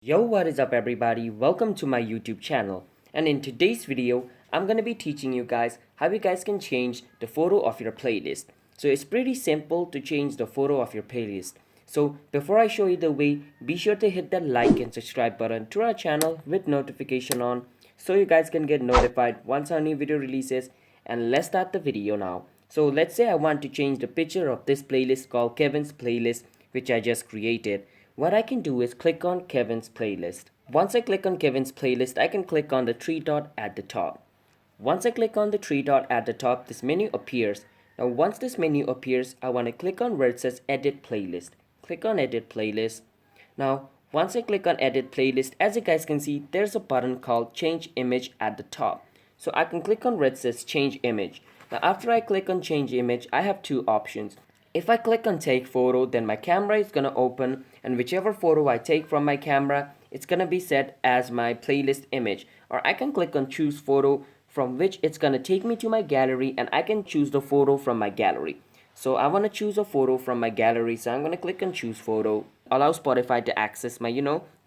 Yo, what is up everybody? Welcome to my YouTube channel. And in today's video, I'm going to be teaching you guys how you guys can change the photo of your playlist. So it's pretty simple to change the photo of your playlist. So before I show you the way, be sure to hit that like and subscribe button to our channel with notification on so you guys can get notified once our new video releases. And let's start the video now. So let's say I want to change the picture of this playlist called Kevin's playlist, which I just created. What I can do is click on Kevin's playlist. Once I click on Kevin's playlist, I can click on the three dot at the top. Once I click on the three dot at the top, this menu appears. Now once this menu appears, I want to click on where it says edit playlist. Click on edit playlist. Now once I click on edit playlist, as you guys can see, there's a button called change image at the top. So I can click on where it says change image. Now after I click on change image, I have two options. If I click on take photo, then my camera is gonna open, and whichever photo I take from my camera, it's gonna be set as my playlist image. Or I can click on choose photo, from which it's gonna take me to my gallery, and I can choose the photo from my gallery. So I wanna choose a photo from my gallery, so I'm gonna click on choose photo. Allow Spotify to access my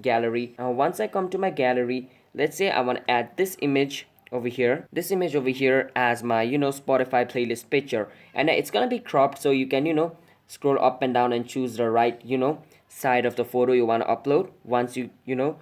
gallery. Now once I come to my gallery, let's say I wanna add this image over here, as my Spotify playlist picture, and it's gonna be cropped, so you can scroll up and down and choose the right side of the photo you want to upload. Once you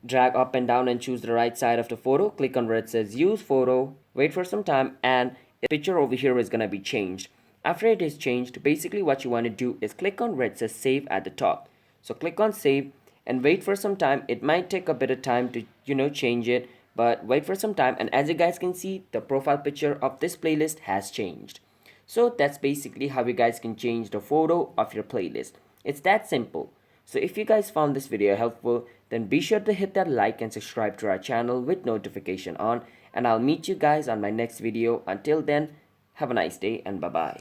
drag up and down and choose the right side of the photo, click on where it says use photo, wait for some time, and the picture over here is gonna be changed. After it is changed, basically what you want to do is click on where it says save at the top. So click on save and wait for some time. It might take a bit of time to change it, but wait for some time, and as you guys can see, the profile picture of this playlist has changed. So that's basically how you guys can change the photo of your playlist. It's that simple. So if you guys found this video helpful, then be sure to hit that like and subscribe to our channel with notification on, and I'll meet you guys on my next video. Until then, have a nice day and bye bye.